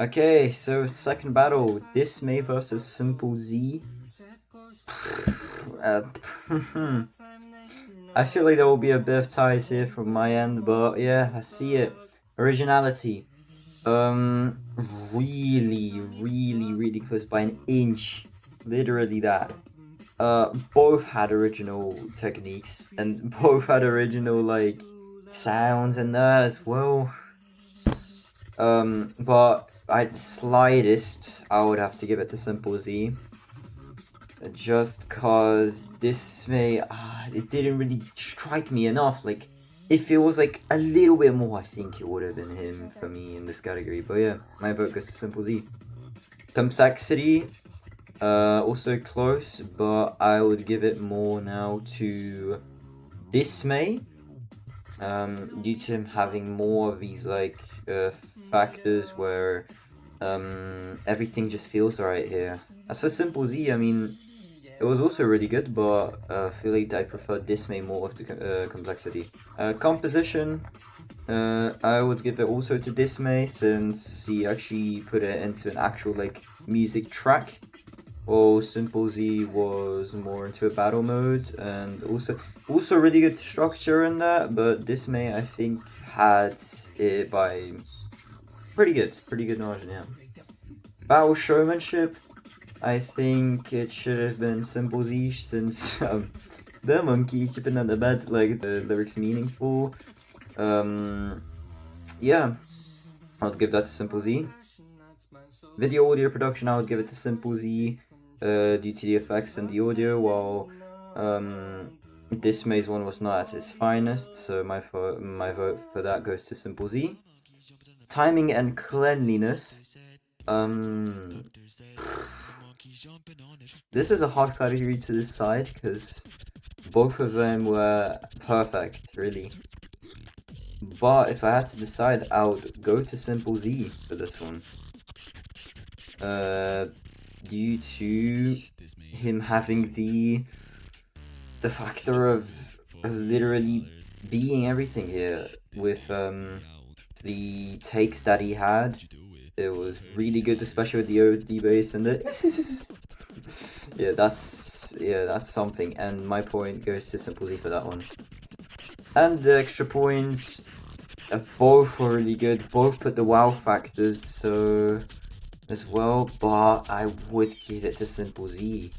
Okay, so second battle, Dismay versus smplZ. uh, I feel like there will be a bit of ties here from my end, but yeah, I see it. Originality. Um, really close by an inch. Literally that. Both had original techniques and both had original like sounds in there as well. But I'd slightest I would have to give it to smplZ. Just cause Dismay, it didn't really strike me enough. Like, if it was like a little bit more, I think it would have been him for me in this category. But yeah, my vote goes to smplZ. Complexity, also close, but I would give it more now to Dismay. Due to him having more of these like factors where everything just feels right here. As for smplZ, I mean, it was also really good, but I feel like I prefer Dismay more of the complexity. Composition, I would give it also to Dismay since he actually put it into an actual like music track. While smplZ was more into a battle mode and also really good structure in that, but Dismay I think had it by pretty good margin, yeah. Battle showmanship, I think it should have been smplZ since the monkey chipping at the bed, like the lyrics meaningful. Yeah, I would give that to smplZ. Video audio production, I would give it to smplZ due to the effects and the audio, while Dismay's one was not at its finest, so my vote for that goes to smplZ. Timing and cleanliness, this is a hard category to decide because both of them were perfect, really. But if I had to decide, I would go to smplZ for this one. Due to him having the factor of literally being everything here with the takes that he had. It was really good, especially with the OD bass and the yeah, that's something. And my point goes to smplZ for that one. And the extra points, both were really good. Both put the wow factors so as well, but I would give it to smplZ.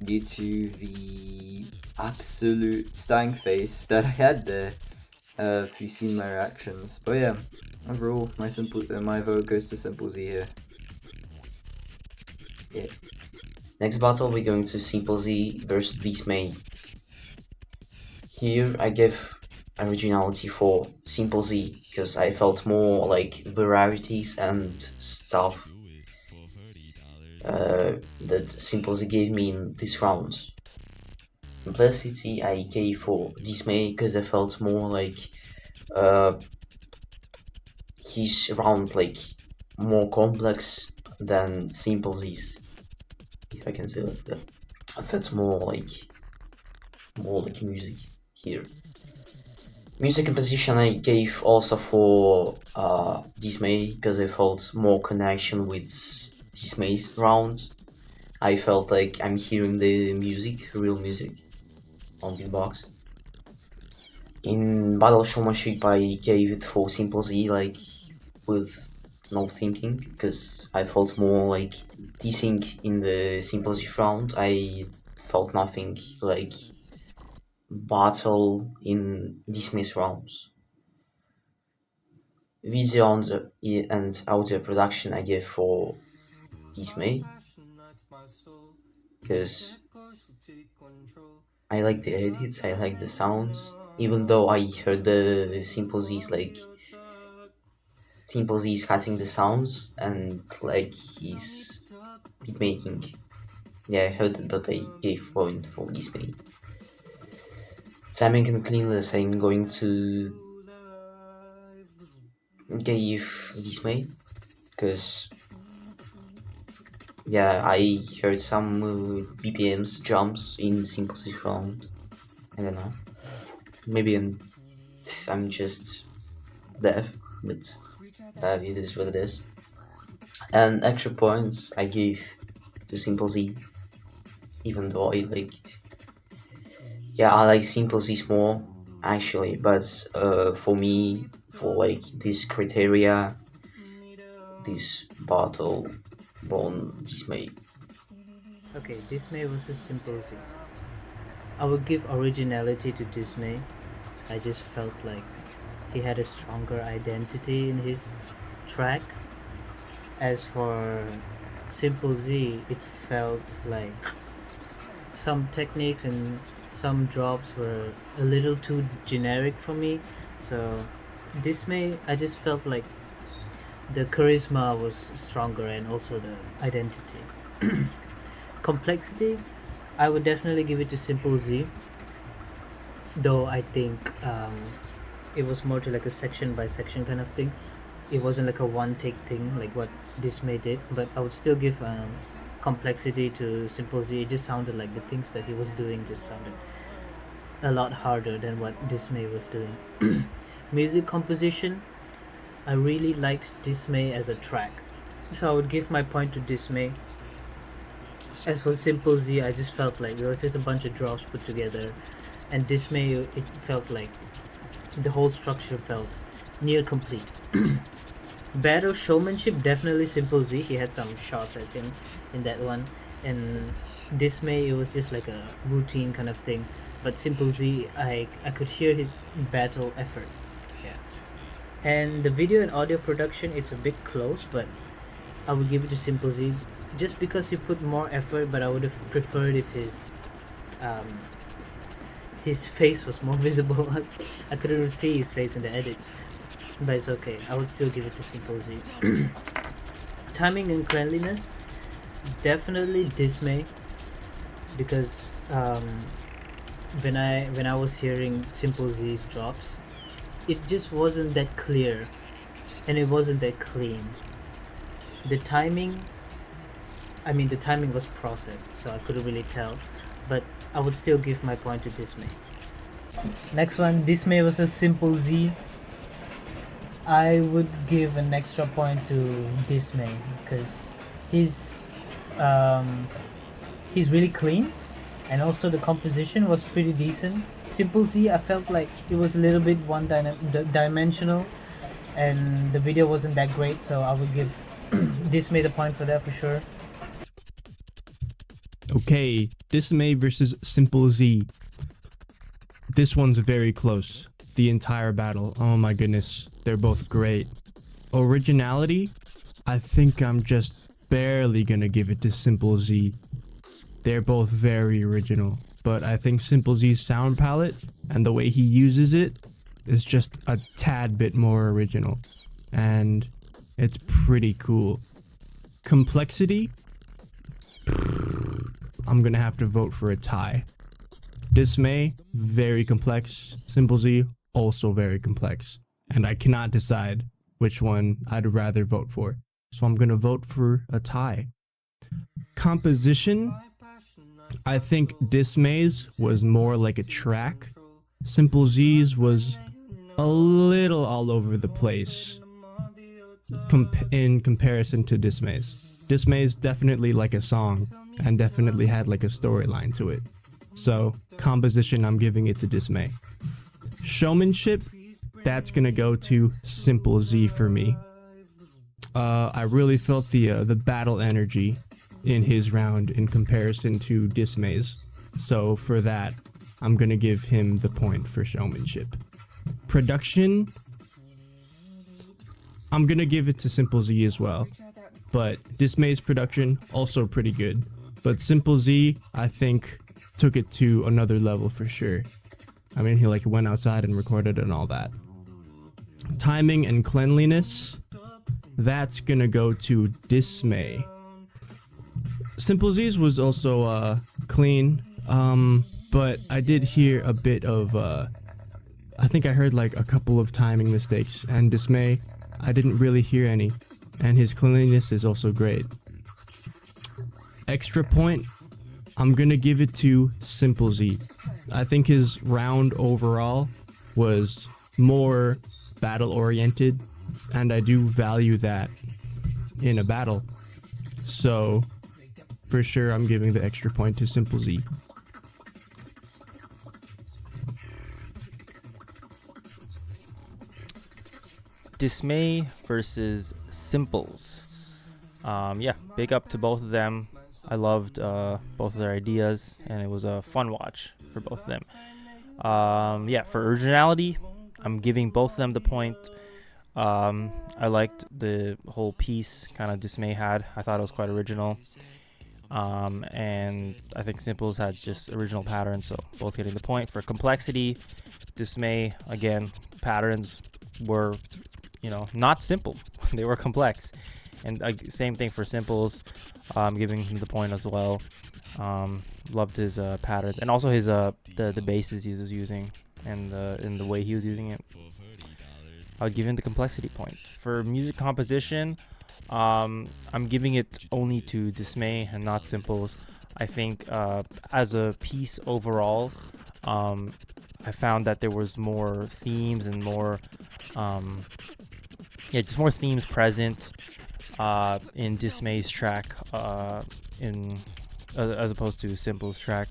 Due to the absolute stank face that I had there. If you've seen my reactions, but yeah, overall, my vote goes to smplZ here. Yeah. Next battle, we're going to smplZ versus Dismay. Here, I give originality for smplZ because I felt more like varieties and stuff that smplZ gave me in this round. Simplicity I gave for Dismay because I felt more like his round like more complex than smplZ's, if I can say like that. I felt more like music here. Music composition I gave also for Dismay because I felt more connection with Dismay's round. I felt like I'm hearing the music, real music, on beatbox. In Battle Showmanship I gave it for smplZ, like with no thinking, because I felt more like teasing in the smplZ round. I felt nothing like battle in Dismay's rounds. Video and audio production I give for Dismay because I like the edits, I like the sound. Even though I heard the smplZ's like smplZ's cutting the sounds and like he's beat making. Yeah, I heard it, but I gave point for Dismay. Timing and cleanliness I'm going to give Dismay because yeah, I heard some BPMs jumps in smplZ round. I don't know. Maybe I'm just deaf, but It is what it is. And extra points I gave to smplZ, even though I liked. Yeah, I like smplZ more actually, but for me, for like this criteria, this battle won Dismay. Okay, Dismay versus smplZ. I would give originality to Dismay. I just felt like he had a stronger identity in his track. As for smplZ, it felt like some techniques and some drops were a little too generic for me. So Dismay, I just felt like the charisma was stronger and also the identity. Complexity, I would definitely give it to smplZ, though I think it was more to like a section by section kind of thing. It wasn't like a one take thing like what Dismay did, but I would still give complexity to smplZ. It just sounded like the things that he was doing just sounded a lot harder than what Dismay was doing. Music composition, I really liked Dismay as a track, so I would give my point to Dismay. As for smplZ, I just felt like there was just a bunch of drops put together, and Dismay, it felt like the whole structure felt near complete. Battle showmanship, definitely smplZ. He had some shots, I think, in that one. And Dismay, it was just like a routine kind of thing. But smplZ, I could hear his battle effort. Yeah. And the video and audio production, it's a bit close, but I would give it to smplZ just because he put more effort. But I would have preferred if his face was more visible. I couldn't see his face in the edits, but it's okay. I would still give it to smplZ. Timing and cleanliness, definitely Dismay, because when I was hearing smplZ's drops, it just wasn't that clear, and it wasn't that clean. The timing, I mean, the timing was processed, so I couldn't really tell, but I would still give my point to Dismay. Next one, Dismay versus smplZ. I would give an extra point to Dismay because he's really clean, and also the composition was pretty decent. smplZ, I felt like it was a little bit dimensional, and the video wasn't that great, so I would give Dismay the point for that for sure. Okay, Dismay versus smplZ. This one's very close. The entire battle. Oh my goodness. They're both great. Originality? I think I'm just barely gonna give it to smplZ. They're both very original. But I think smplZ's sound palette and the way he uses it is just a tad bit more original. And it's pretty cool. Complexity? I'm gonna have to vote for a tie. Dismay, very complex. smplZ, also very complex. And I cannot decide which one I'd rather vote for. So I'm gonna vote for a tie. Composition, I think Dismay's was more like a track. smplZ's was a little all over the place in comparison to Dismay's. Dismay's definitely like a song and definitely had like a storyline to it. So composition, I'm giving it to Dismay. Showmanship, that's gonna go to smplZ for me. I really felt the battle energy in his round in comparison to Dismay's. So for that, I'm gonna give him the point for showmanship. Production, I'm gonna give it to smplZ as well. But Dismay's production, also pretty good. But smplZ, I think, took it to another level for sure. I mean, he like went outside and recorded and all that. Timing and cleanliness, that's gonna go to Dismay. smplZ's was also clean, but I did hear a bit of I think I heard like a couple of timing mistakes, and Dismay, I didn't really hear any, and his cleanliness is also great. Extra point, I'm gonna give it to smplZ. I think his round overall was more battle oriented and I do value that in a battle. So for sure, I'm giving the extra point to smplZ. Dismay versus smplZ. Yeah, big up to both of them. I loved both of their ideas, and it was a fun watch for both of them. Yeah, for originality, I'm giving both of them the point. I liked the whole piece kind of Dismay had. I thought it was quite original. And I think smplZ had just original patterns, so both getting the point. For complexity, Dismay, again, patterns were, not simple. They were complex. And same thing for smplZ. I'm giving him the point as well. Loved his patterns, and also his the bases he was using, and the way he was using it. I would give him the complexity point. For music composition, I'm giving it only to Dismay and not smplZ. I think as a piece overall, I found that there was more themes and more, just more themes present in Dismay's track, as opposed to smplZ's track.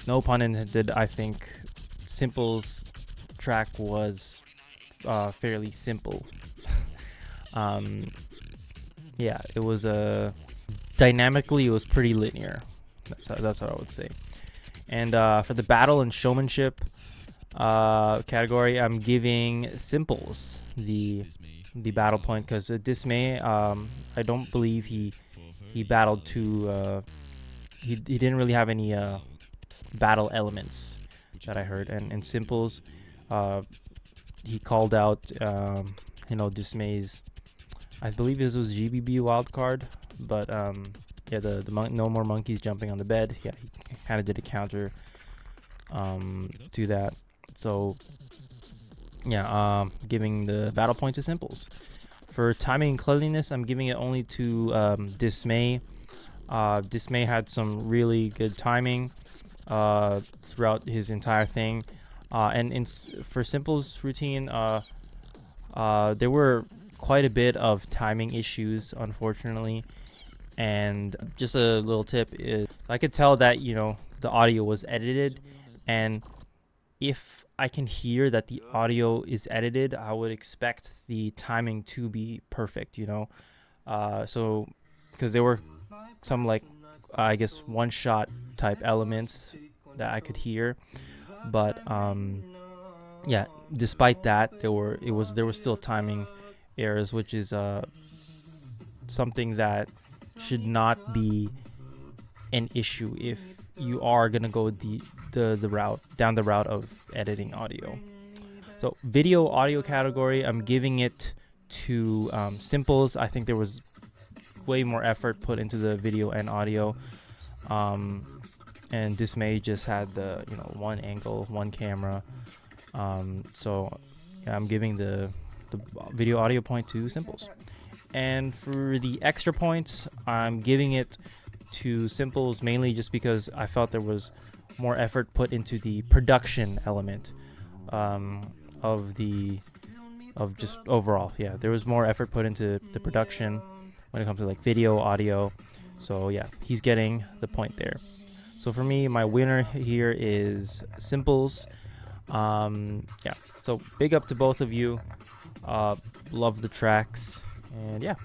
No pun intended. I think smplZ's track was fairly simple. It was dynamically it was pretty linear. That's what I would say. And for the battle and showmanship category, I'm giving smplZ the battle point, because Dismay, I don't believe he battled too. He didn't really have any battle elements that I heard, and smplZ, he called out Dismay's, I believe this was GBB wildcard, but the no more monkeys jumping on the bed. Yeah, he kind of did a counter to that. So giving the battle point to smplZ. For timing and cleanliness, I'm giving it only to Dismay. Dismay had some really good timing throughout his entire thing, and for smplZ's routine, there were quite a bit of timing issues, unfortunately. And just a little tip is, I could tell that the audio was edited, and if I can hear that the audio is edited, I would expect the timing to be perfect, so because there were some I guess one shot type elements that I could hear, but despite that, there were still timing errors, which is something that should not be an issue if you are gonna go the route of editing audio. So video audio category, I'm giving it to smplZ. I think there was way more effort put into the video and audio, and Dismay just had the one angle, one camera. I'm giving the video audio point to smplZ. And for the extra points, I'm giving it to smplZ mainly just because I felt there was more effort put into the production element of just overall. Yeah, there was more effort put into the production when it comes to video, audio. So yeah, he's getting the point there. So for me, my winner here is smplZ. So big up to both of you. Love the tracks, and yeah,